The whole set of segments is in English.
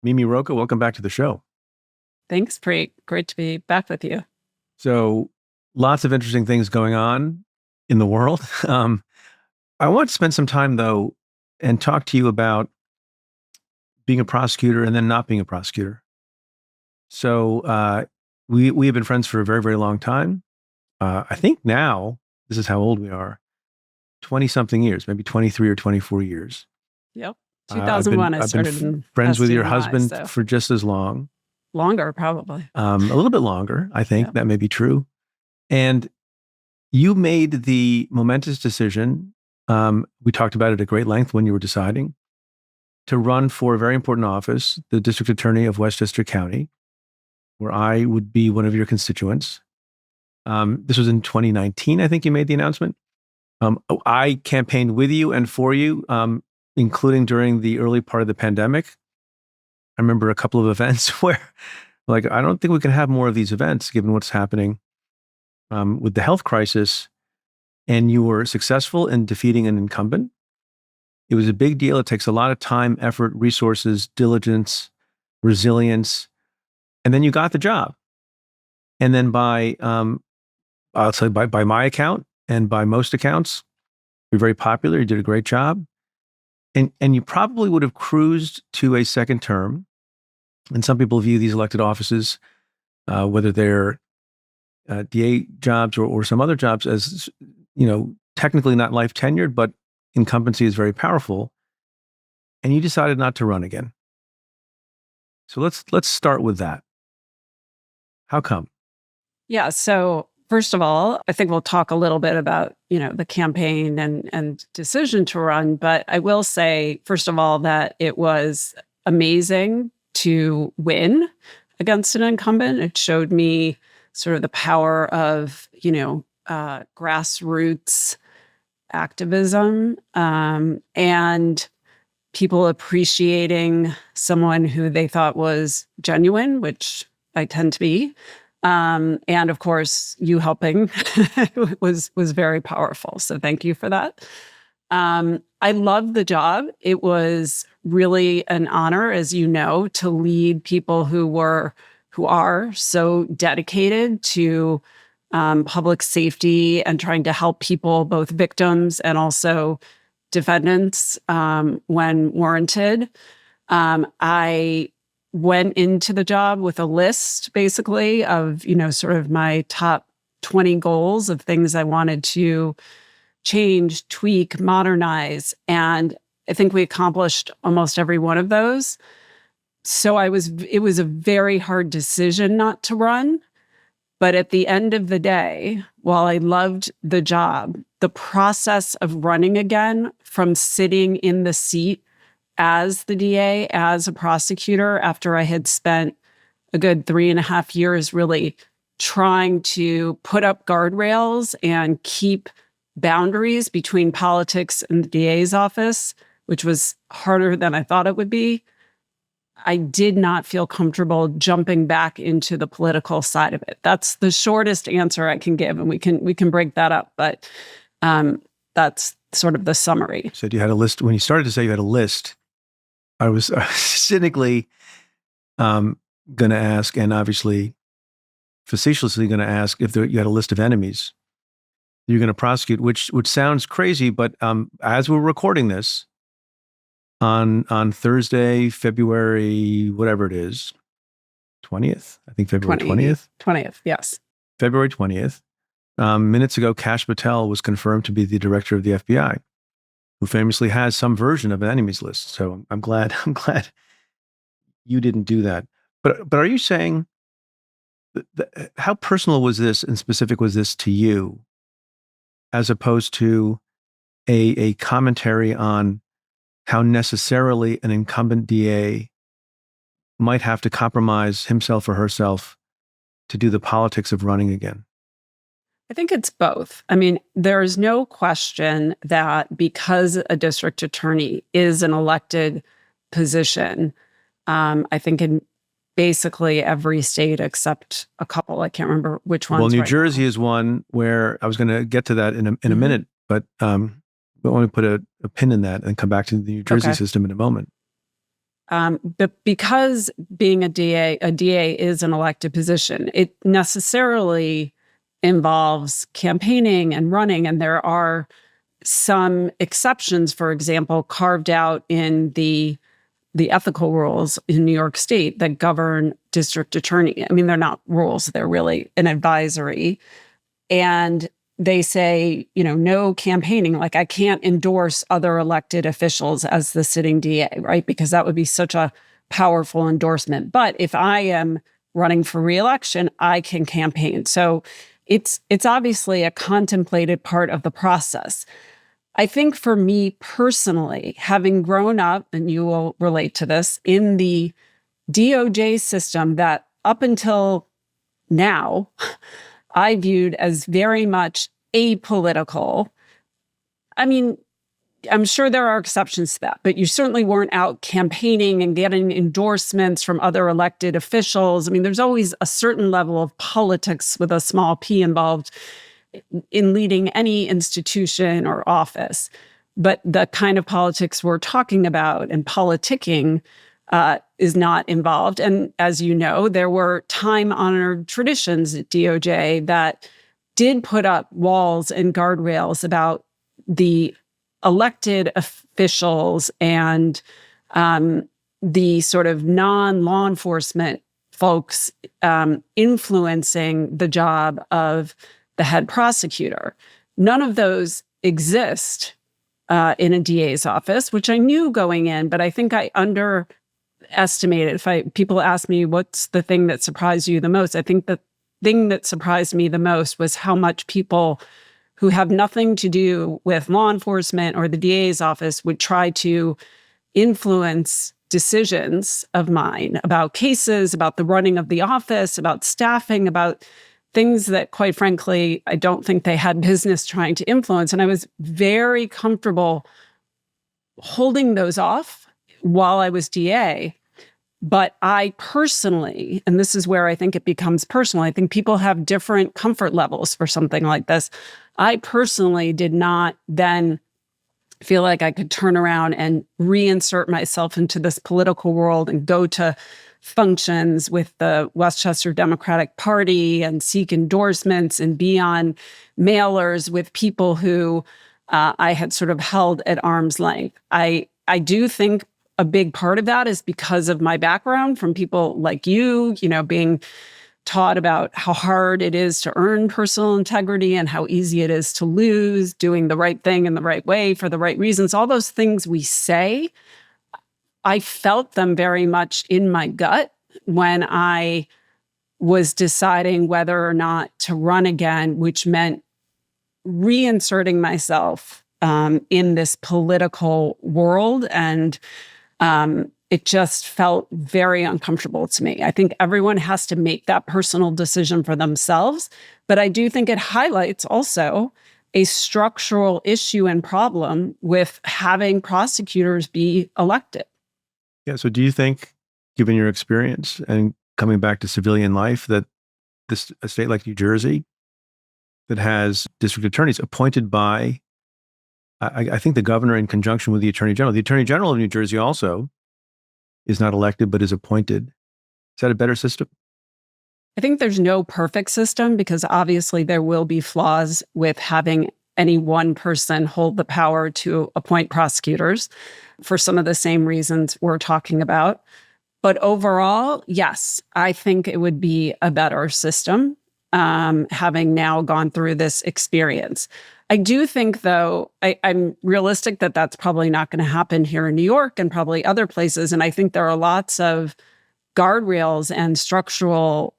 Mimi Rocah, welcome back to the show. Thanks, Preet. Great to be back with you. So, lots of interesting things going on in the world. I want to spend some time, though, and talk to you about being a prosecutor and then not being a prosecutor. So, we have been friends for a very, very long time. I think now, this is how old we are, 20 something years, maybe 23 or 24 years. Yep. I've been 2001, I started in friends with your SDNY, husband so for just as long, longer probably. a little bit longer, I think Yep. that may be true. And you made the momentous decision. We talked about it at great length when you were deciding to run for a very important office, the district attorney of Westchester County, where I would be one of your constituents. This was in 2019, I think you made the announcement. I campaigned with you and for you, including during the early part of the pandemic. I remember a couple of events where, like, I don't think we can have more of these events given what's happening with the health crisis. And you were successful in defeating an incumbent. It was a big deal. It takes a lot of time, effort, resources, diligence, resilience. And then you got the job. And then I'll say by my account and by most accounts, you're very popular. You did a great job. And you probably would have cruised to a second term. And some people view these elected offices, whether they're DA jobs or some other jobs, as, technically not life tenured, but incumbency is very powerful. And you decided not to run again. So let's start with that. How come? Yeah. So first of all, I think we'll talk a little bit about, the campaign and decision to run. But I will say, first of all, that it was amazing to win against an incumbent. It showed me sort of the power of, grassroots activism, and people appreciating someone who they thought was genuine, which I tend to be. And of course, you helping was very powerful. So thank you for that. I loved the job. It was really an honor, as you know, to lead people who are so dedicated to public safety and trying to help people, both victims and also defendants, when warranted. I went into the job with a list, basically, of, sort of my top 20 goals of things I wanted to change, tweak, modernize. And I think we accomplished almost every one of those. So it was a very hard decision not to run. But at the end of the day, while I loved the job, the process of running again from sitting in the seat as the DA, as a prosecutor, after I had spent a good 3.5 years really trying to put up guardrails and keep boundaries between politics and the DA's office, which was harder than I thought it would be, I did not feel comfortable jumping back into the political side of it. That's the shortest answer I can give, and we can break that up. But that's sort of the summary. So you had a list. When you started to say you had a list, I was cynically going to ask, and obviously facetiously going to ask, if you had a list of enemies you're going to prosecute, which sounds crazy, but as we're recording this, on Thursday, February, whatever it is, 20th, I think February 20th. 20th, yes. February 20th. Minutes ago, Kash Patel was confirmed to be the director of the FBI, who famously has some version of an enemies list. So I'm glad you didn't do that. But are you saying, how personal was this and specific was this to you, as opposed to a commentary on how necessarily an incumbent DA might have to compromise himself or herself to do the politics of running again? I think it's both. I mean, there is no question that because a district attorney is an elected position, I think in basically every state except a couple, I can't remember which ones. Well, New Jersey is one where I was going to get to that in a minute, but I want to put a pin in that and come back to the New Jersey system in a moment. But because being a DA is an elected position, it necessarily involves campaigning and running. And there are some exceptions, for example, carved out in the ethical rules in New York State that govern district attorney. I mean, they're not rules, they're really an advisory. And they say, no campaigning. Like, I can't endorse other elected officials as the sitting DA, right? Because that would be such a powerful endorsement. But if I am running for reelection, I can campaign. So it's obviously a contemplated part of the process. I think for me personally, having grown up, and you will relate to this, in the DOJ system that up until now, I viewed as very much apolitical. I mean, I'm sure there are exceptions to that, but you certainly weren't out campaigning and getting endorsements from other elected officials. I mean, there's always a certain level of politics with a small p involved in leading any institution or office. But the kind of politics we're talking about and politicking is not involved. And as you know, there were time-honored traditions at DOJ that did put up walls and guardrails about the elected officials and the sort of non-law enforcement folks influencing the job of the head prosecutor. None of those exist in a DA's office, which I knew going in, but I think I underestimated. People ask me, what's the thing that surprised you the most? I think the thing that surprised me the most was how much people who have nothing to do with law enforcement or the DA's office would try to influence decisions of mine about cases, about the running of the office, about staffing, about things that, quite frankly, I don't think they had business trying to influence. And I was very comfortable holding those off while I was DA. But I personally, and this is where I think it becomes personal, I think people have different comfort levels for something like this. I personally did not then feel like I could turn around and reinsert myself into this political world and go to functions with the Westchester Democratic Party and seek endorsements and be on mailers with people who I had sort of held at arm's length. I do think a big part of that is because of my background from people like you, being taught about how hard it is to earn personal integrity and how easy it is to lose, doing the right thing in the right way for the right reasons. All those things we say, I felt them very much in my gut when I was deciding whether or not to run again, which meant reinserting myself in this political world. And it just felt very uncomfortable to me. I think everyone has to make that personal decision for themselves. But I do think it highlights also a structural issue and problem with having prosecutors be elected. Yeah. So do you think, given your experience and coming back to civilian life, that a state like New Jersey that has district attorneys appointed by, I think, the governor in conjunction with the attorney general of New Jersey also is not elected, but is appointed. Is that a better system? I think there's no perfect system because obviously there will be flaws with having any one person hold the power to appoint prosecutors for some of the same reasons we're talking about. But overall, yes, I think it would be a better system, having now gone through this experience. I do think, though, I'm realistic that that's probably not going to happen here in New York and probably other places. And I think there are lots of guardrails and structural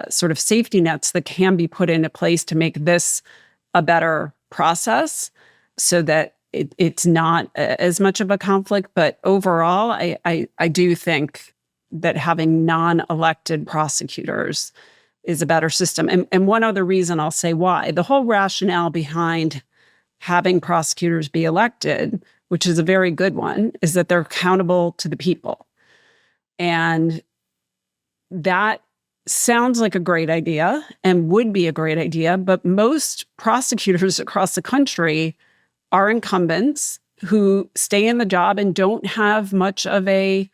sort of safety nets that can be put into place to make this a better process so that it's not as much of a conflict. But overall, I do think that having non-elected prosecutors is a better system. And one other reason I'll say why. The whole rationale behind having prosecutors be elected, which is a very good one, is that they're accountable to the people. And that sounds like a great idea and would be a great idea, but most prosecutors across the country are incumbents who stay in the job and don't have much of a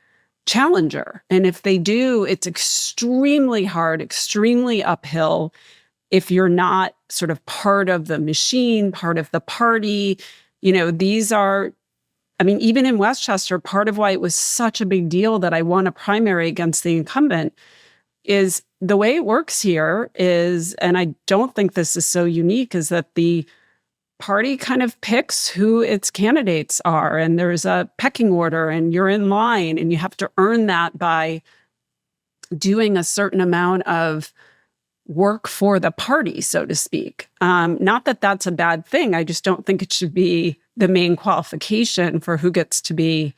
challenger. And if they do, it's extremely hard, extremely uphill if you're not sort of part of the machine, part of the party. These are, I mean, even in Westchester, part of why it was such a big deal that I won a primary against the incumbent is the way it works here is, and I don't think this is so unique, is that the party kind of picks who its candidates are. And there's a pecking order and you're in line and you have to earn that by doing a certain amount of work for the party, so to speak. Not that that's a bad thing. I just don't think it should be the main qualification for who gets to be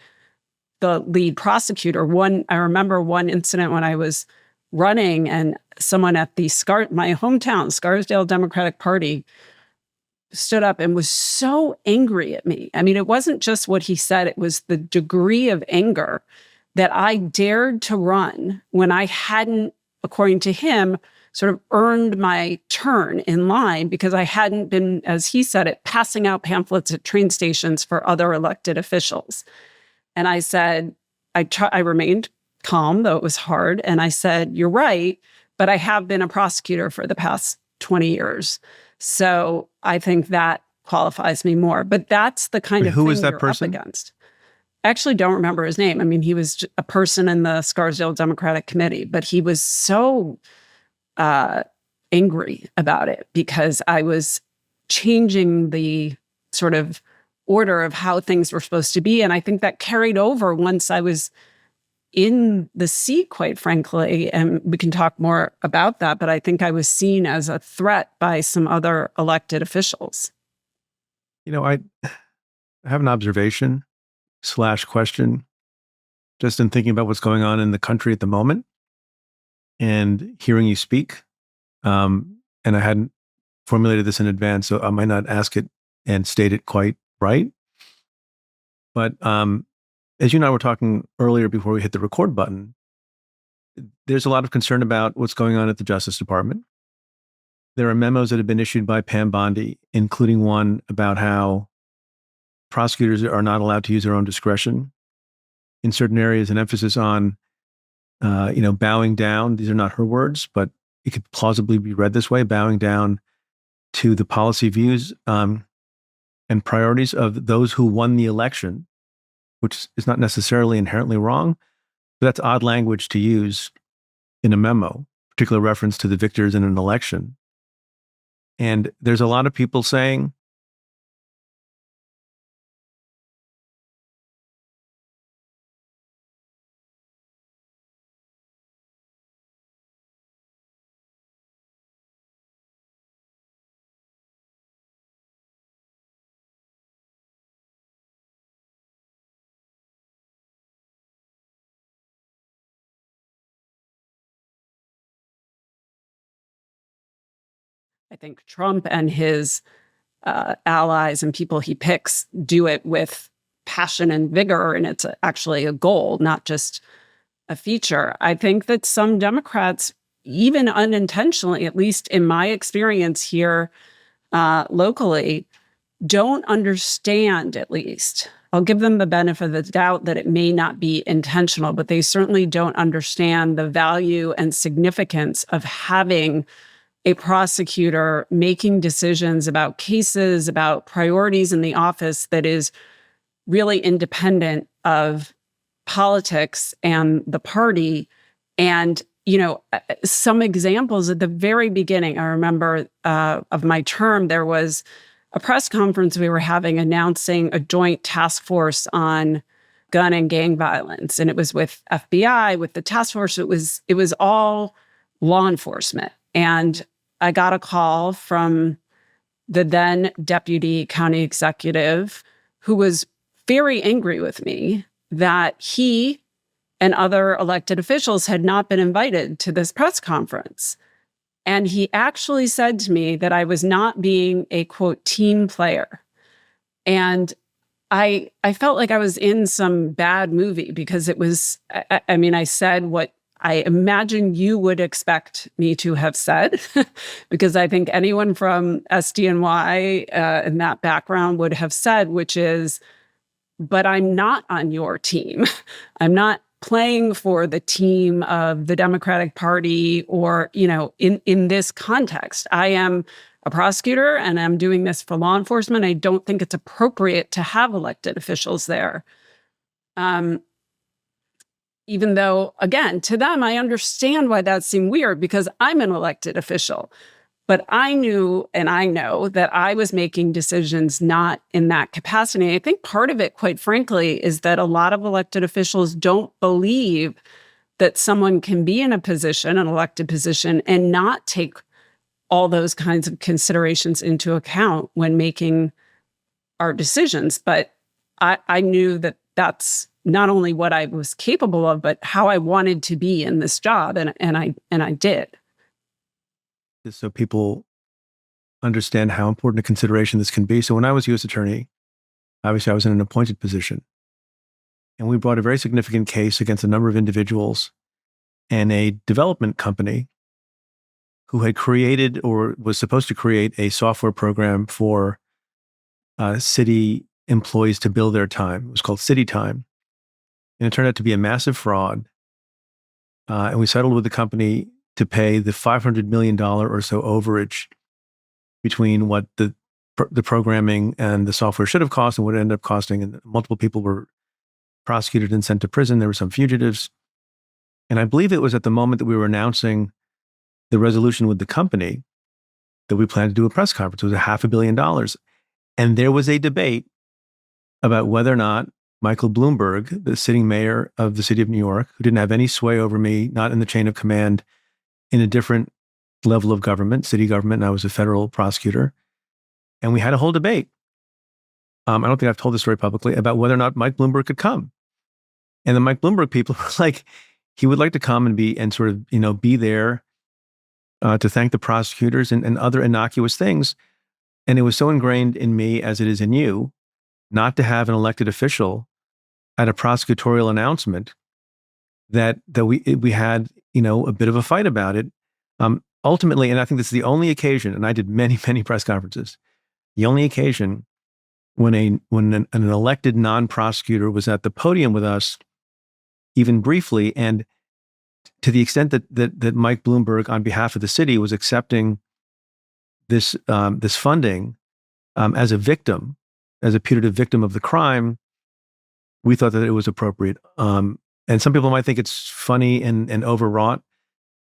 the lead prosecutor. I remember one incident when I was running and someone at my hometown, Scarsdale Democratic Party, stood up and was so angry at me. I mean, it wasn't just what he said, it was the degree of anger that I dared to run when I hadn't, according to him, sort of earned my turn in line because I hadn't been, as he said it, passing out pamphlets at train stations for other elected officials. And I said, I remained calm, though it was hard. And I said, you're right, but I have been a prosecutor for the past 20 years. So I think that qualifies me more. But that's the kind of who thing is that you're person? up against. I actually don't remember his name. I mean, he was a person in the Scarsdale Democratic Committee, but he was so angry about it because I was changing the sort of order of how things were supposed to be. And I think that carried over once I was in the seat, quite frankly, and we can talk more about that, but I think I was seen as a threat by some other elected officials. I have an observation / question just in thinking about what's going on in the country at the moment and hearing you speak. And I hadn't formulated this in advance, so I might not ask it and state it quite right. But as you and I were talking earlier before we hit the record button, there's a lot of concern about what's going on at the Justice Department. There are memos that have been issued by Pam Bondi, including one about how prosecutors are not allowed to use their own discretion in certain areas, an emphasis on, bowing down. These are not her words, but it could plausibly be read this way, bowing down to the policy views and priorities of those who won the election, which is not necessarily inherently wrong, but that's odd language to use in a memo, particular reference to the victors in an election. And there's a lot of people saying, I think Trump and his allies and people he picks do it with passion and vigor, and it's actually a goal, not just a feature. I think that some Democrats, even unintentionally, at least in my experience here locally, don't understand, at least. I'll give them the benefit of the doubt that it may not be intentional, but they certainly don't understand the value and significance of having a prosecutor making decisions about cases, about priorities in the office that is really independent of politics and the party. And, some examples at the very beginning, I remember of my term, there was a press conference we were having announcing a joint task force on gun and gang violence. And it was with FBI, with the task force. It was all law enforcement. And I got a call from the then deputy county executive who was very angry with me that he and other elected officials had not been invited to this press conference. And he actually said to me that I was not being a, quote, team player. And I felt like I was in some bad movie because it was, I said what I imagine you would expect me to have said, because I think anyone from SDNY in that background would have said, which is, but I'm not on your team. I'm not playing for the team of the Democratic Party or, in this context. I am a prosecutor and I'm doing this for law enforcement. I don't think it's appropriate to have elected officials there. Even though, again, to them, I understand why that seemed weird because I'm an elected official. But I knew and I know that I was making decisions not in that capacity. I think part of it, quite frankly, is that a lot of elected officials don't believe that someone can be in a position, an elected position, and not take all those kinds of considerations into account when making our decisions. But I knew that that's not only what I was capable of, but how I wanted to be in this job, and I did. So people understand how important a consideration this can be. So when I was U.S. attorney, obviously I was in an appointed position, and we brought a very significant case against a number of individuals and a development company who had created or was supposed to create a software program for city employees to bill their time. It was called City Time. And it turned out to be a massive fraud. And we settled with the company to pay the $500 million or so overage between what the programming and the software should have cost and what it ended up costing. And multiple people were prosecuted and sent to prison. There were some fugitives. And I believe it was at the moment that we were announcing the resolution with the company that we planned to do a press conference. It was $500 million. And there was a debate about whether or not Michael Bloomberg, the sitting mayor of the city of New York, who didn't have any sway over me, not in the chain of command, in a different level of government, city government, and I was a federal prosecutor. And we had a whole debate. I don't think I've told this story publicly about whether or not Mike Bloomberg could come. And the Mike Bloomberg people were like, he would like to come and be there to thank the prosecutors and other innocuous things. And it was so ingrained in me, as it is in you, not to have an elected official at a prosecutorial announcement that we had a bit of a fight about it. Ultimately, and I think this is the only occasion, and I did many, many press conferences, the only occasion when an elected non-prosecutor was at the podium with us, even briefly, and to the extent that Mike Bloomberg, on behalf of the city, was accepting this funding as a victim, as a putative victim of the crime, we thought that it was appropriate. And some people might think it's funny and overwrought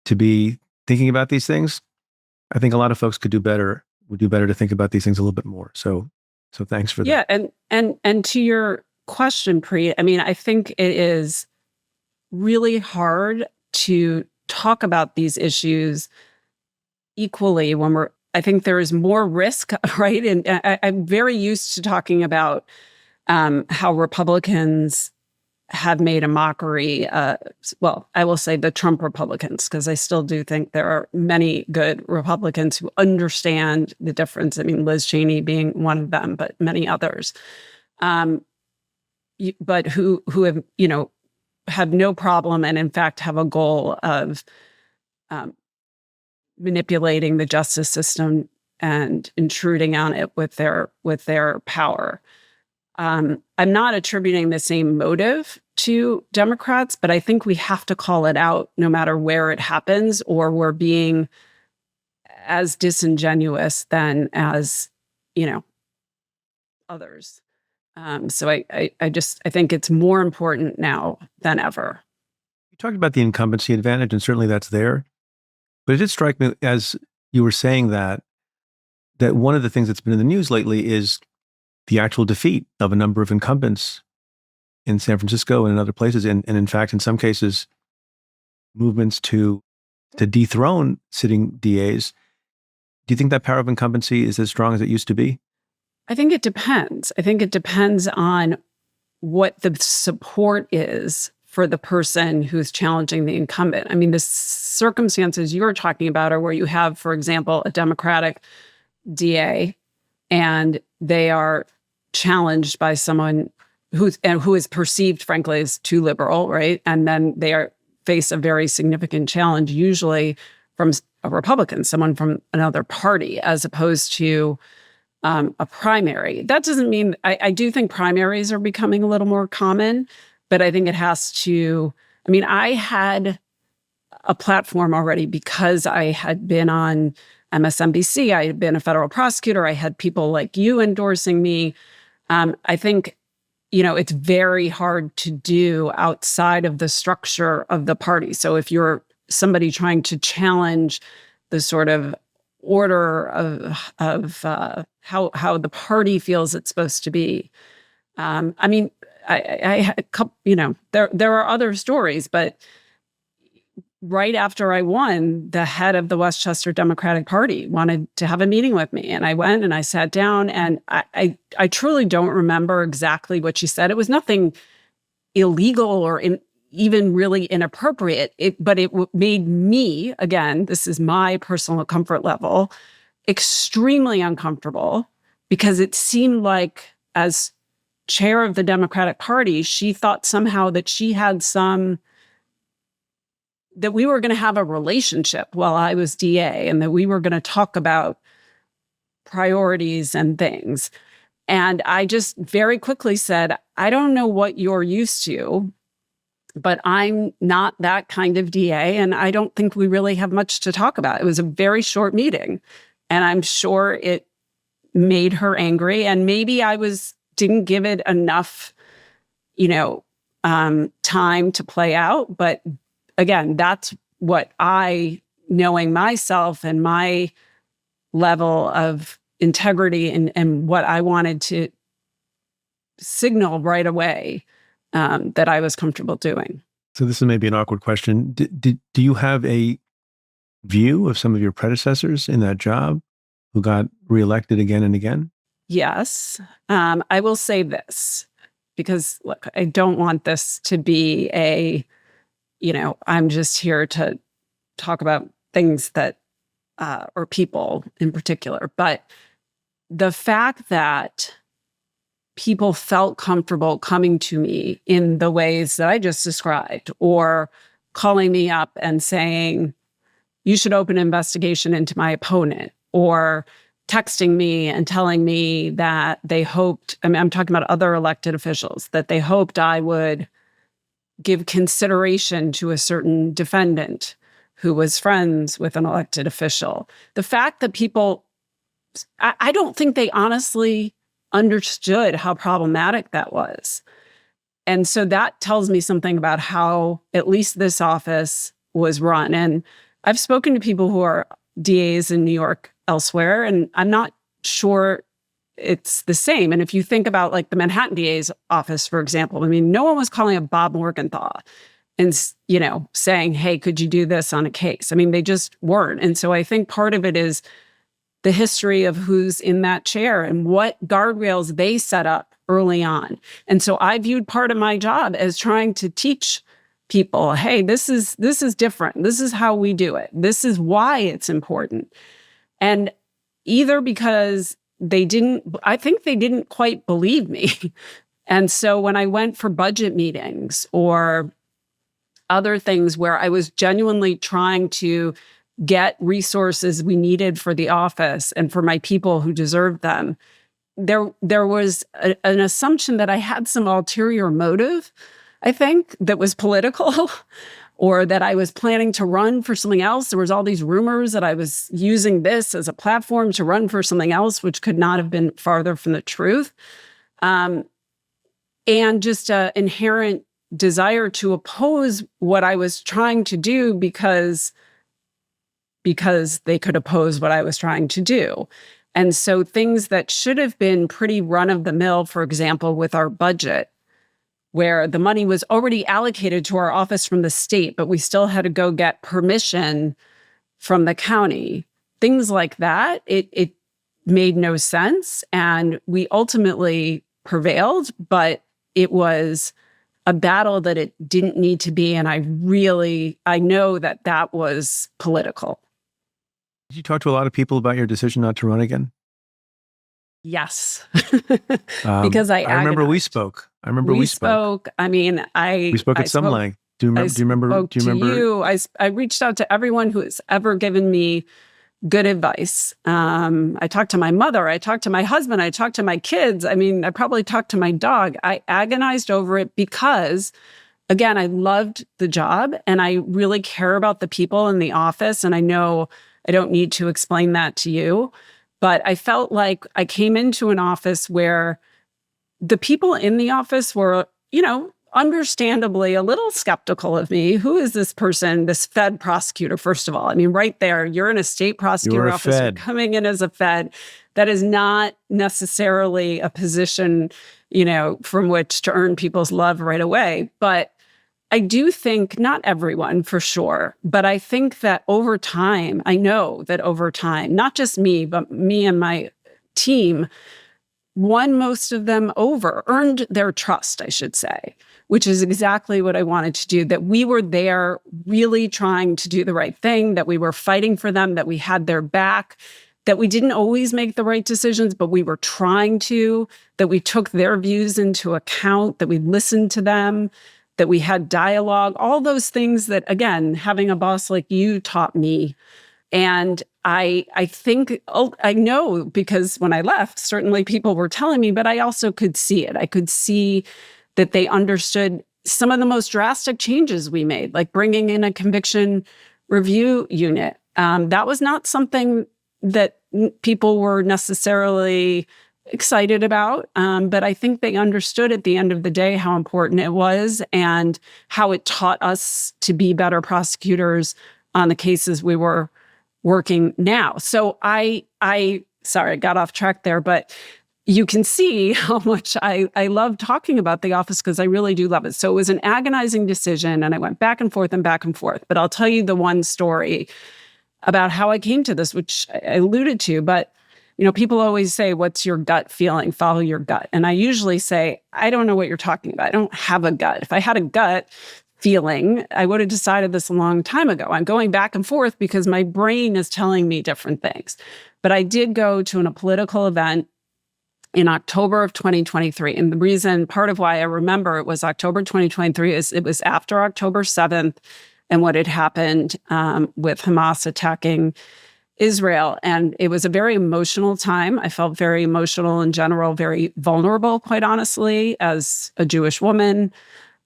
to be thinking about these things. I think a lot of folks would do better to think about these things a little bit more. So thanks for that. Yeah, and to your question, Preet, I mean, I think it is really hard to talk about these issues equally when I think there is more risk, right? And I'm very used to talking about how Republicans have made a mockery. Well, I will say the Trump Republicans, because I still do think there are many good Republicans who understand the difference. I mean, Liz Cheney being one of them, but many others. But who have no problem and in fact have a goal of manipulating the justice system and intruding on it with their power. I'm not attributing the same motive to Democrats, but I think we have to call it out no matter where it happens, or we're being as disingenuous than as, others. So I think it's more important now than ever. You talked about the incumbency advantage, and certainly that's there. But it did strike me as you were saying that one of the things that's been in the news lately is the actual defeat of a number of incumbents in San Francisco and in other places. And in fact, in some cases, movements to dethrone sitting DAs. Do you think that power of incumbency is as strong as it used to be? I think it depends. I think it depends on what the support is for the person who's challenging the incumbent. I mean, the circumstances you're talking about are where you have, for example, a Democratic DA, and they are challenged by someone who is perceived, frankly, as too liberal, right? And then they face a very significant challenge, usually from a Republican, someone from another party, as opposed to a primary. That doesn't mean I do think primaries are becoming a little more common. But I think it has to, I mean, I had a platform already because I had been on MSNBC. I had been a federal prosecutor. I had people like you endorsing me. I think, it's very hard to do outside of the structure of the party. So if you're somebody trying to challenge the sort of order of how the party feels it's supposed to be, I mean, I had a couple, there are other stories, but right after I won, the head of the Westchester Democratic Party wanted to have a meeting with me. And I went and I sat down, and I truly don't remember exactly what she said. It was nothing illegal or even really inappropriate. But it made me, again, this is my personal comfort level, extremely uncomfortable, because it seemed like, as chair of the Democratic Party, she thought somehow that she had that we were going to have a relationship while I was DA, and that we were going to talk about priorities and things. And I just very quickly said, I don't know what you're used to, but I'm not that kind of DA, and I don't think we really have much to talk about. It was a very short meeting, and I'm sure it made her angry, and maybe I didn't give it enough, time to play out. But again, that's what knowing myself and my level of integrity and what I wanted to signal right away, that I was comfortable doing. So this is maybe an awkward question. Do you have a view of some of your predecessors in that job who got reelected again and again? Yes. I will say this, because look, I don't want this to be I'm just here to talk about things that, or people in particular. But the fact that people felt comfortable coming to me in the ways that I just described, or calling me up and saying, you should open an investigation into my opponent, or texting me and telling me that they hoped, I'm talking about other elected officials, that they hoped I would give consideration to a certain defendant who was friends with an elected official. The fact that people, I don't think they honestly understood how problematic that was. And so that tells me something about how at least this office was run. And I've spoken to people who are DAs in New York elsewhere, and I'm not sure it's the same. And if you think about like the Manhattan DA's office, for example, I mean, no one was calling up Bob Morgenthau and, saying, hey, could you do this on a case? I mean, they just weren't. And so I think part of it is the history of who's in that chair and what guardrails they set up early on. And so I viewed part of my job as trying to teach people, hey, this is different. This is how we do it. This is why it's important. And either because I think they didn't quite believe me. And so when I went for budget meetings or other things where I was genuinely trying to get resources we needed for the office and for my people who deserved them, there was an assumption that I had some ulterior motive, I think, that was political, or that I was planning to run for something else. There was all these rumors that I was using this as a platform to run for something else, which could not have been farther from the truth. And just an inherent desire to oppose what I was trying to do because they could oppose what I was trying to do. And so things that should have been pretty run-of-the-mill, for example, with our budget, where the money was already allocated to our office from the state, but we still had to go get permission from the county. Things like that, it made no sense. And we ultimately prevailed, but it was a battle that it didn't need to be. And I know that was political. Did you talk to a lot of people about your decision not to run again? Yes. Because I remember we spoke. We spoke. I mean, we spoke at some length. Do you remember? I reached out to everyone who has ever given me good advice. I talked to my mother. I talked to my husband. I talked to my kids. I mean, I probably talked to my dog. I agonized over it because, again, I loved the job and I really care about the people in the office. And I know I don't need to explain that to you, but I felt like I came into an office where the people in the office were, understandably a little skeptical of me. Who is this person, this Fed prosecutor, first of all? I mean, right there, you're in a state prosecutor office, you're coming in as a Fed. That is not necessarily a position, from which to earn people's love right away. But I do think, not everyone for sure, but I think that over time, not just me, but me and my team, won most of them over, earned their trust, I should say, which is exactly what I wanted to do, that we were there really trying to do the right thing, that we were fighting for them, that we had their back, that we didn't always make the right decisions, but we were trying to, that we took their views into account, that we listened to them, that we had dialogue, all those things that, again, having a boss like you taught me. And I think, I know, because when I left, certainly people were telling me, but I also could see it. I could see that they understood some of the most drastic changes we made, like bringing in a conviction review unit. That was not something that people were necessarily excited about, but I think they understood at the end of the day how important it was and how it taught us to be better prosecutors on the cases we were working now. So sorry, I got off track there, but you can see how much I love talking about the office because I really do love it. So it was an agonizing decision and I went back and forth and back and forth. But I'll tell you the one story about how I came to this, which I alluded to, but people always say, what's your gut feeling? Follow your gut. And I usually say, I don't know what you're talking about. I don't have a gut. If I had a gut feeling, I would have decided this a long time ago. I'm going back and forth because my brain is telling me different things. But I did go to a political event in October of 2023. And the reason, part of why I remember it was October 2023 is it was after October 7th and what had happened with Hamas attacking Israel. And it was a very emotional time. I felt very emotional in general, very vulnerable, quite honestly, as a Jewish woman.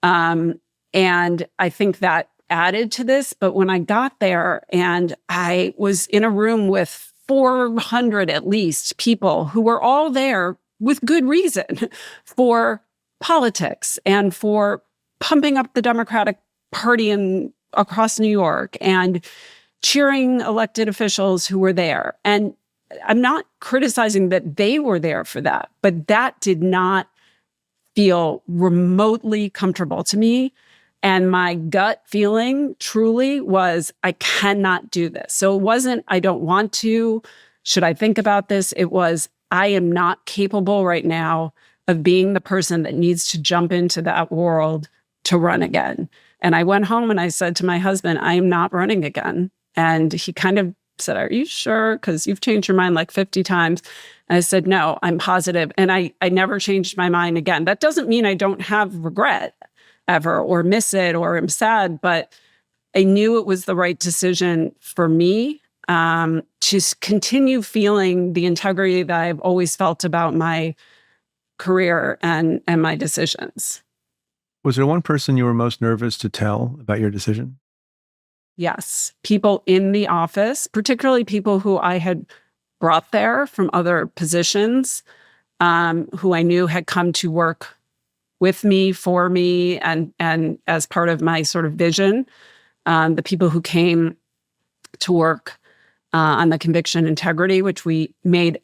And I think that added to this. But when I got there and I was in a room with 400 at least people who were all there with good reason for politics and for pumping up the Democratic Party across New York and cheering elected officials who were there. And I'm not criticizing that they were there for that, but that did not feel remotely comfortable to me. And my gut feeling truly was, I cannot do this. So it wasn't, I don't want to, should I think about this? It was, I am not capable right now of being the person that needs to jump into that world to run again. And I went home and I said to my husband, I am not running again. And he kind of said, are you sure? Because you've changed your mind like 50 times. And I said, no, I'm positive. And I never changed my mind again. That doesn't mean I don't have regret ever or miss it or am sad, but I knew it was the right decision for me to continue feeling the integrity that I've always felt about my career and my decisions. Was there one person you were most nervous to tell about your decision? Yes. People in the office, particularly people who I had brought there from other positions, who I knew had come to work with me, for me, and as part of my sort of vision. The people who came to work on the conviction integrity, which we made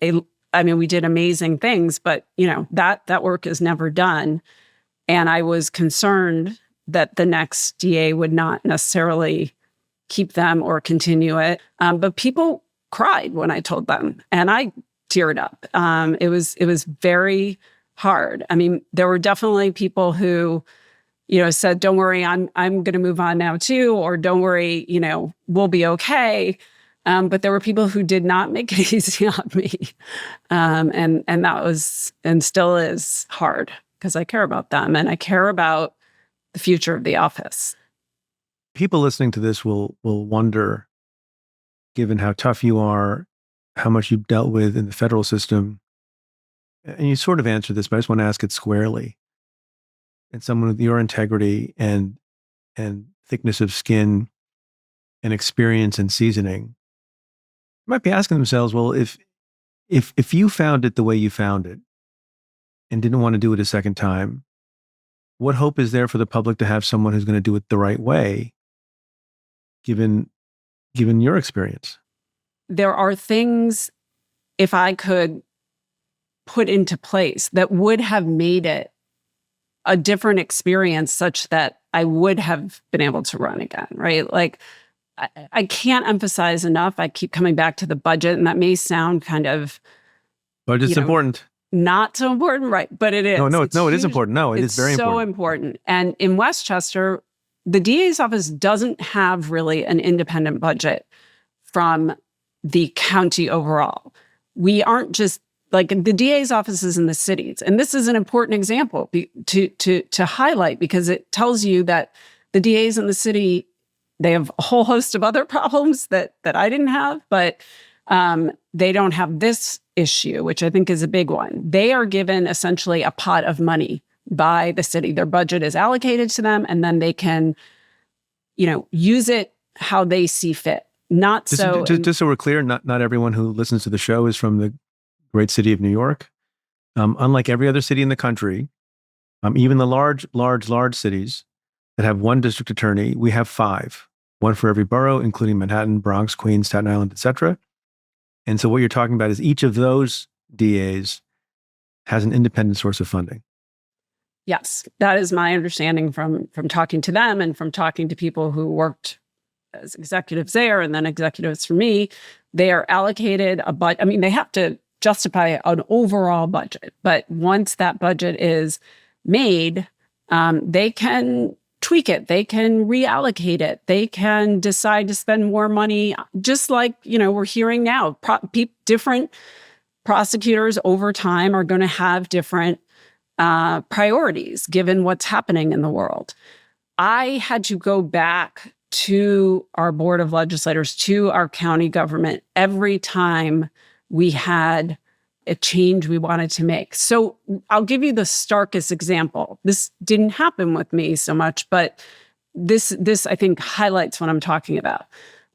we did amazing things, but that work is never done. And I was concerned that the next DA would not necessarily keep them or continue it. But people cried when I told them, and I teared up. It was very hard. I mean, there were definitely people who, said, "Don't worry, I'm going to move on now too," or "Don't worry, we'll be okay." But there were people who did not make it easy on me, and that was and still is hard because I care about them and I care about the future of the office. People listening to this will wonder, given how tough you are, how much you've dealt with in the federal system, and you sort of answered this, but I just want to ask it squarely. And someone with your integrity and thickness of skin and experience and seasoning might be asking themselves, well, if you found it the way you found it and didn't want to do it a second time, what hope is there for the public to have someone who's going to do it the right way, given your experience? There are things, if I could put into place, that would have made it a different experience such that I would have been able to run again, right? Like, I can't emphasize enough. I keep coming back to the budget, and that may sound kind of, Budget's important. not so important, right? But it is. No, it is important. No, it is very so important. And in Westchester, the DA's office doesn't have really an independent budget from the county overall. We aren't just like the DA's offices in the cities. And this is an important example to highlight, because it tells you that the DA's in the city, they have a whole host of other problems that I didn't have, but they don't have this issue, which I think is a big one. They are given essentially a pot of money by the city. Their budget is allocated to them, and then they can, use it how they see fit. Just so we're clear, not everyone who listens to the show is from the great city of New York. Unlike every other city in the country, even the large cities that have one district attorney, we have 5, one for every borough, including Manhattan, Bronx, Queens, Staten Island, etc. And so what you're talking about is each of those DAs has an independent source of funding. Yes, that is my understanding from talking to them and from talking to people who worked as executives there and then executives for me. They are allocated a budget. I mean, they have to justify an overall budget, but once that budget is made, they can tweak it. They can reallocate it. They can decide to spend more money, just like, we're hearing now. Different prosecutors over time are going to have different priorities given what's happening in the world. I had to go back to our board of legislators, to our county government, every time we had a change we wanted to make. So I'll give you the starkest example. This didn't happen with me so much, but this I think highlights what I'm talking about.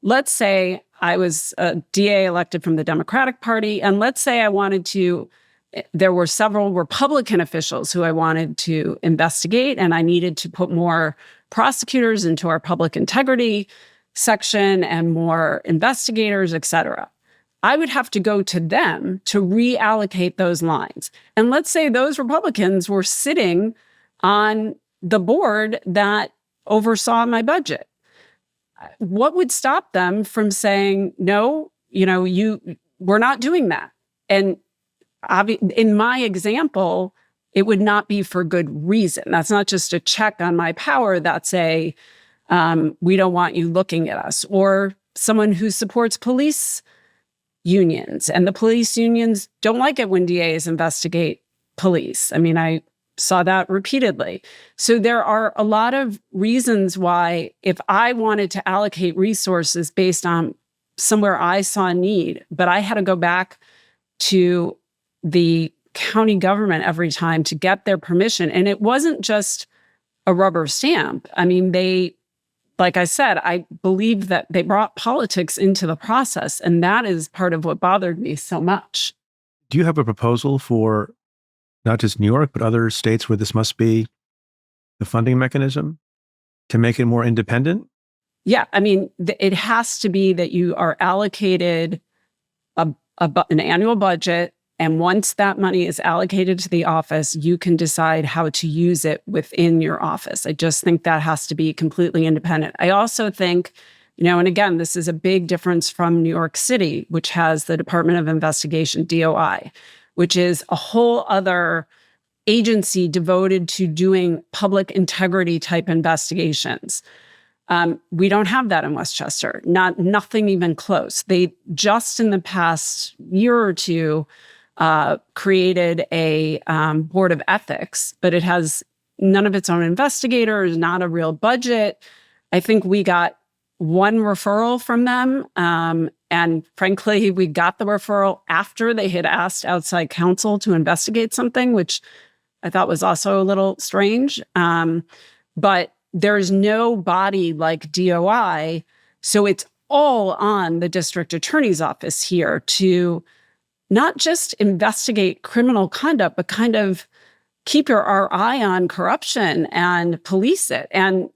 Let's say I was a DA elected from the Democratic Party, and let's say there were several Republican officials who I wanted to investigate, and I needed to put more prosecutors into our public integrity section and more investigators, et cetera. I would have to go to them to reallocate those lines. And let's say those Republicans were sitting on the board that oversaw my budget. What would stop them from saying, no, we're not doing that? And in my example, it would not be for good reason. That's not just a check on my power. That's we don't want you looking at us. Or someone who supports police unions, and the police unions don't like it when DAs investigate police. I mean, I saw that repeatedly. So there are a lot of reasons why, if I wanted to allocate resources based on somewhere I saw need, but I had to go back to the county government every time to get their permission. And it wasn't just a rubber stamp. I mean, like I said, I believe that they brought politics into the process, and that is part of what bothered me so much. Do you have a proposal for not just New York, but other states where this must be the funding mechanism to make it more independent? Yeah, I mean, it has to be that you are allocated an annual budget, and once that money is allocated to the office, you can decide how to use it within your office. I just think that has to be completely independent. I also think, and again, this is a big difference from New York City, which has the Department of Investigation, DOI, which is a whole other agency devoted to doing public integrity type investigations. We don't have that in Westchester, nothing even close. They just in the past year or two created a board of ethics, but it has none of its own investigators, not a real budget. I think we got one referral from them, and And frankly, we got the referral after they had asked outside counsel to investigate something, which I thought was also a little strange. But there's no body like DOI. So it's all on the district attorney's office here to not just investigate criminal conduct, but kind of keep our eye on corruption and police it. And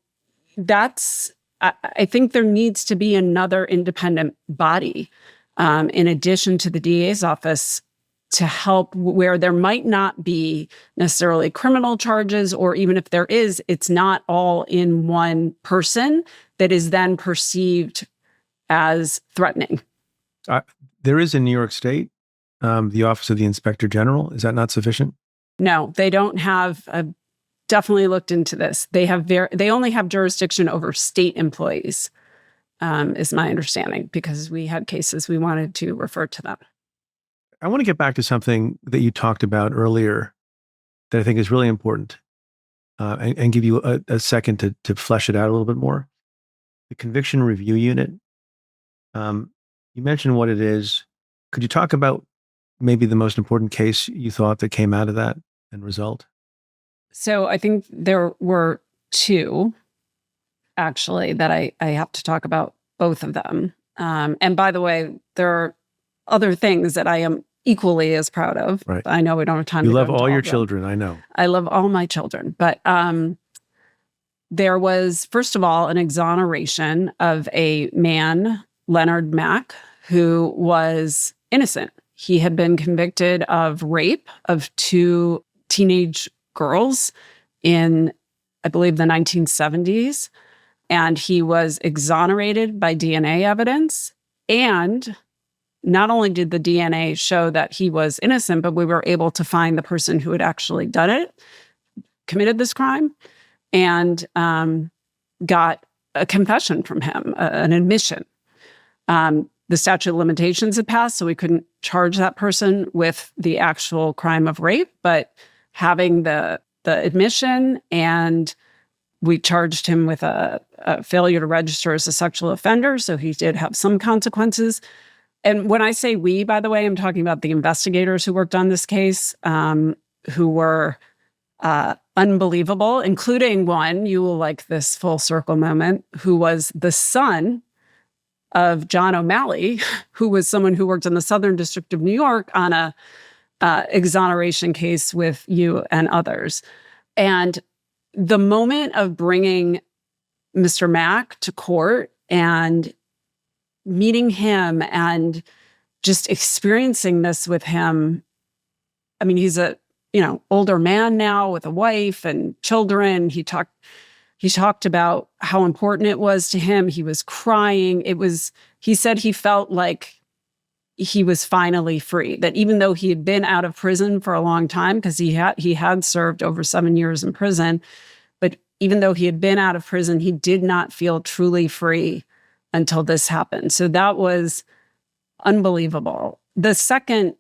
I think there needs to be another independent body in addition to the DA's office to help where there might not be necessarily criminal charges, or even if there is, it's not all in one person that is then perceived as threatening. There is in New York State, the Office of the Inspector General. Is that not sufficient? No, they don't have. I've definitely looked into this. They only have jurisdiction over state employees, is my understanding, because we had cases we wanted to refer to them. I want to get back to something that you talked about earlier that I think is really important, and give you a second to flesh it out a little bit more. The Conviction Review Unit. You mentioned what it is. Could you talk about maybe the most important case you thought that came out of that and result? So I think there were two, actually, that I have to talk about both of them. And by the way, there are other things that I am equally as proud of. Right. I know we don't have time You to love all your children, I know. I love all my children. But there was, first of all, an exoneration of a man, Leonard Mack, who was innocent. He had been convicted of rape of two teenage girls in, I believe, the 1970s. And he was exonerated by DNA evidence. And not only did the DNA show that he was innocent, but we were able to find the person who had actually done it, committed this crime, and got a confession from him, an admission. The statute of limitations had passed, so we couldn't charge that person with the actual crime of rape, but having the admission, and we charged him with a failure to register as a sexual offender, so he did have some consequences. And when I say we, by the way, I'm talking about the investigators who worked on this case, who were unbelievable, including one, you will like this full circle moment, who was the son of John O'Malley, who was someone who worked in the Southern District of New York on a exoneration case with you and others. And the moment of bringing Mr. Mack to court and meeting him and just experiencing this with him, I mean, he's a older man now with a wife and children. He talked about how important it was to him. He was crying. He said he felt like he was finally free, that even though he had been out of prison for a long time, because he had served over 7 years in prison, but even though he had been out of prison, he did not feel truly free until this happened. So that was unbelievable. The second,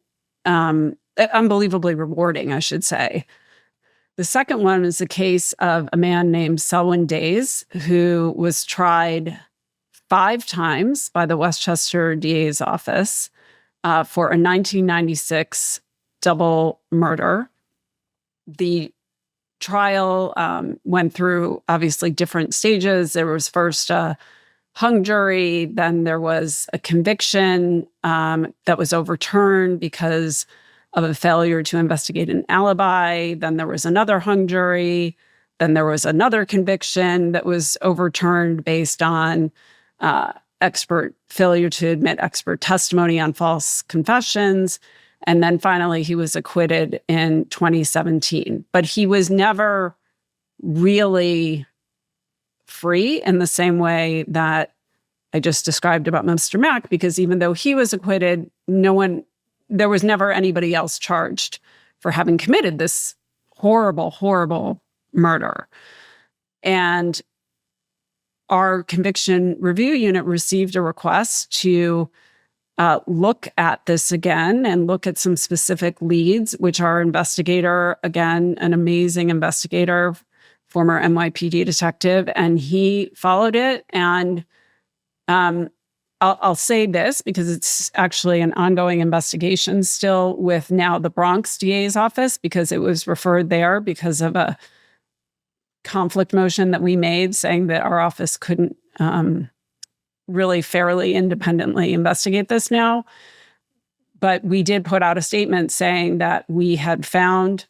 unbelievably rewarding, I should say. The second one is the case of a man named Selwyn Days, who was tried 5 times by the Westchester DA's office for a 1996 double murder. The trial went through, obviously, different stages. There was first a hung jury, then there was a conviction that was overturned because of a failure to investigate an alibi. Then there was another hung jury. Then there was another conviction that was overturned based on failure to admit expert testimony on false confessions. And then finally, he was acquitted in 2017. But he was never really free in the same way that I just described about Mr. Mack, because even though he was acquitted, there was never anybody else charged for having committed this horrible, horrible murder. And our conviction review unit received a request to look at this again and look at some specific leads, which our investigator, again, an amazing investigator, former NYPD detective, and he followed it. And I'll say this because it's actually an ongoing investigation still with now the Bronx DA's office, because it was referred there because of a conflict motion that we made saying that our office couldn't really fairly independently investigate this now. But we did put out a statement saying that we had found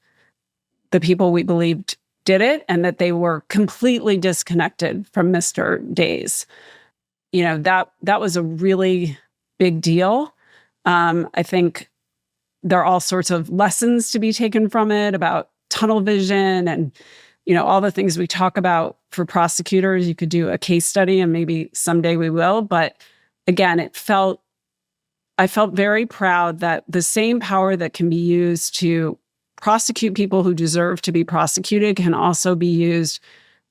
the people we believed did it and that they were completely disconnected from Mr. Days. That was a really big deal. I think there are all sorts of lessons to be taken from it about tunnel vision and, all the things we talk about for prosecutors. You could do a case study and maybe someday we will. But again, I felt very proud that the same power that can be used to prosecute people who deserve to be prosecuted can also be used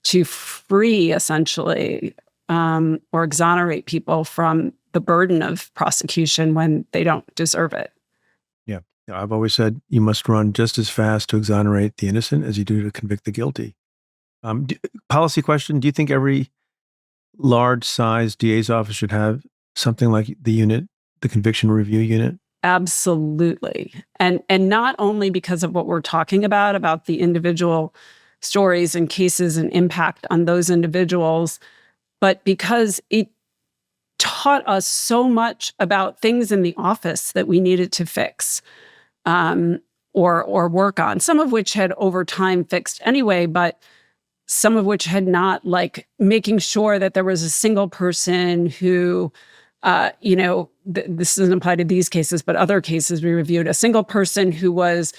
to free, essentially, or exonerate people from the burden of prosecution when they don't deserve it. Yeah. I've always said you must run just as fast to exonerate the innocent as you do to convict the guilty. Policy question: do you think every large-sized DA's office should have something like the conviction review unit? Absolutely. And not only because of what we're talking about the individual stories and cases and impact on those individuals, but because it taught us so much about things in the office that we needed to fix or work on, some of which had over time fixed anyway, but some of which had not, like making sure that there was a single person who, this doesn't apply to these cases, but other cases we reviewed, a single person who was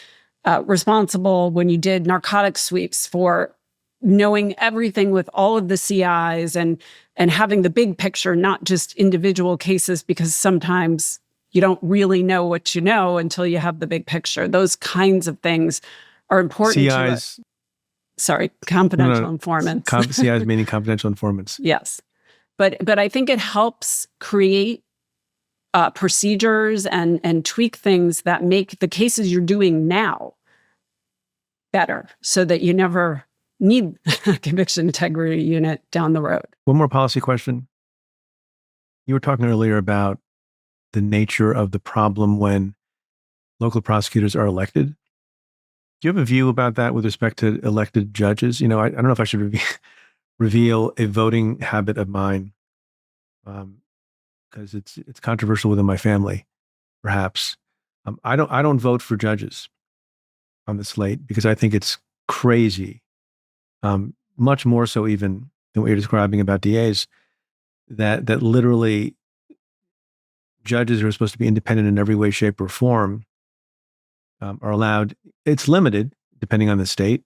responsible when you did narcotic sweeps for knowing everything with all of the CIs and having the big picture, not just individual cases, because sometimes you don't really know what you know until you have the big picture. Those kinds of things are important to us. Sorry, confidential informants. CIs meaning confidential informants. Yes. But I think it helps create procedures and tweak things that make the cases you're doing now better so that you never need a conviction integrity unit down the road. One more policy question. You were talking earlier about the nature of the problem when local prosecutors are elected. Do you have a view about that with respect to elected judges? I don't know if I should reveal a voting habit of mine, because it's controversial within my family, perhaps. I don't vote for judges on the slate because I think it's crazy, much more so even than what you're describing about DAs, that literally judges who are supposed to be independent in every way, shape, or form are allowed. It's limited depending on the state,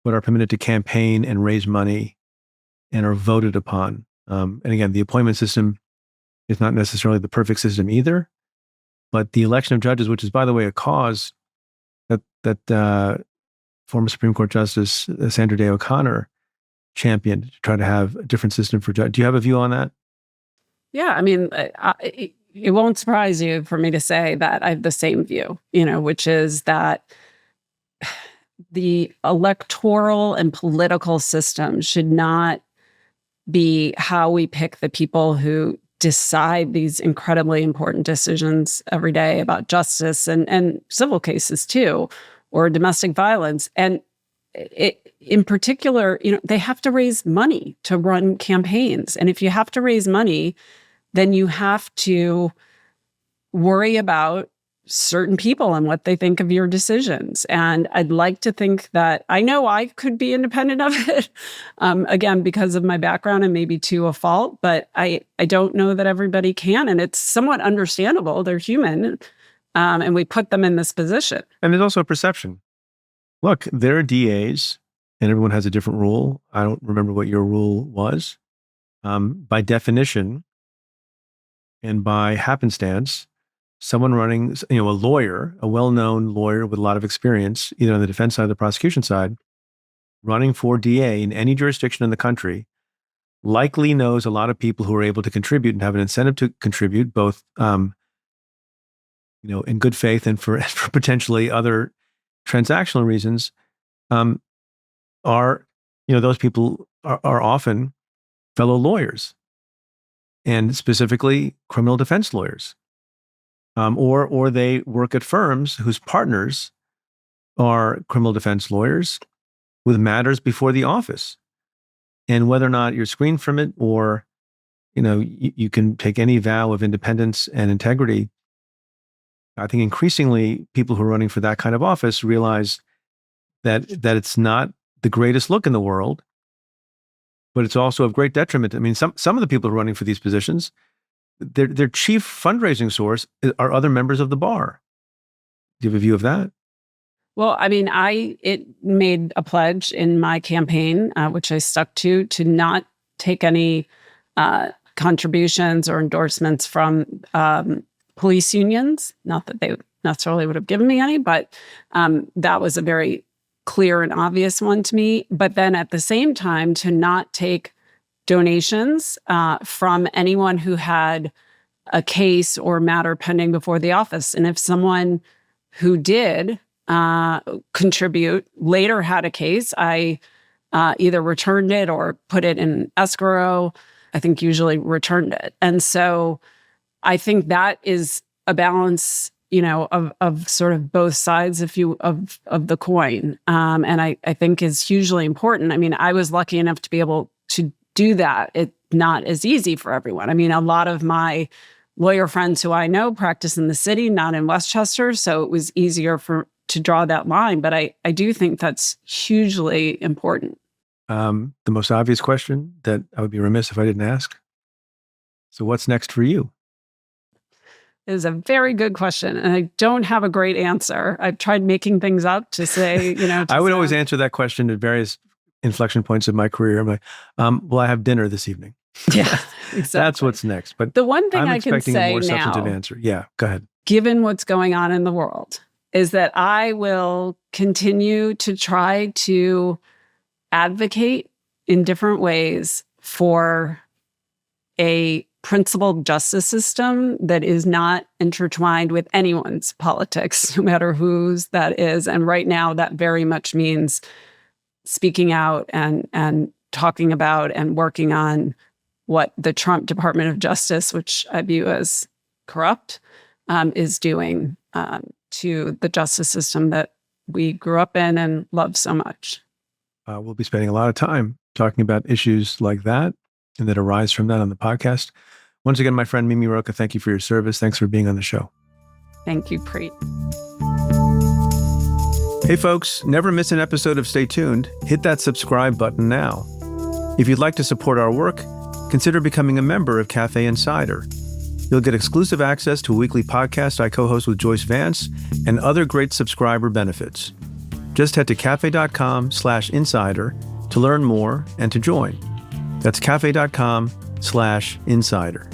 but are permitted to campaign and raise money and are voted upon. And again, the appointment system is not necessarily the perfect system either, but the election of judges, which is, by the way, a cause that former Supreme Court Justice Sandra Day O'Connor championed to try to have a different system for judges. Do you have a view on that? Yeah, I mean, it won't surprise you for me to say that I have the same view, which is that the electoral and political system should not be how we pick the people who decide these incredibly important decisions every day about justice and civil cases too, or domestic violence. And in particular, they have to raise money to run campaigns. And if you have to raise money, then you have to worry about certain people and what they think of your decisions. And I'd like to think that I know I could be independent of it, again, because of my background and maybe to a fault, but I don't know that everybody can. And it's somewhat understandable. They're human. And we put them in this position. And there's also a perception. Look, there are DAs and everyone has a different rule. I don't remember what your rule was. By definition and by happenstance, someone running, a lawyer, a well-known lawyer with a lot of experience, either on the defense side or the prosecution side, running for DA in any jurisdiction in the country, likely knows a lot of people who are able to contribute and have an incentive to contribute, both, in good faith and for potentially other transactional reasons. Those people are often fellow lawyers. and specifically criminal defense lawyers. Or they work at firms whose partners are criminal defense lawyers with matters before the office. And whether or not you're screened from it or, you can take any vow of independence and integrity, I think increasingly people who are running for that kind of office realize that it's not the greatest look in the world, but it's also of great detriment. I mean, some of the people who are running for these positions, their chief fundraising source are other members of the bar. Do you have a view of that? Well, I mean, it made a pledge in my campaign, which I stuck to not take any contributions or endorsements from police unions. Not that they necessarily would have given me any, but that was a very clear and obvious one to me. But then at the same time, to not take donations from anyone who had a case or matter pending before the office. And if someone who did contribute later had a case, I either returned it or put it in escrow. I think usually returned it. And so I think that is a balance, of sort of both sides, of the coin. And I think is hugely important. I mean, I was lucky enough to be able to do that. It's not as easy for everyone. I mean, a lot of my lawyer friends who I know practice in the city, not in Westchester. So it was easier to draw that line. But I do think that's hugely important. The most obvious question that I would be remiss if I didn't ask. So what's next for you? It is a very good question. And I don't have a great answer. I've tried making things up to say, I would always answer that question at various inflection points of my career. I'm like, well, I have dinner this evening. Yeah, exactly. That's what's next. But the one thing I'm I can expecting say a more substantive now, answer. Yeah, go ahead. Given what's going on in the world, is that I will continue to try to advocate in different ways for a principled justice system that is not intertwined with anyone's politics, no matter whose that is. And right now, that very much means speaking out and talking about and working on what the Trump Department of Justice, which I view as corrupt, is doing to the justice system that we grew up in and love so much. We'll be spending a lot of time talking about issues like that and that arise from that on the podcast. Once again, my friend Mimi Rocah, thank you for your service. Thanks for being on the show. Thank you, Preet. Hey folks, never miss an episode of Stay Tuned. Hit that subscribe button now. If you'd like to support our work, consider becoming a member of Cafe Insider. You'll get exclusive access to a weekly podcast I co-host with Joyce Vance and other great subscriber benefits. Just head to cafe.com/insider to learn more and to join. That's cafe.com/insider.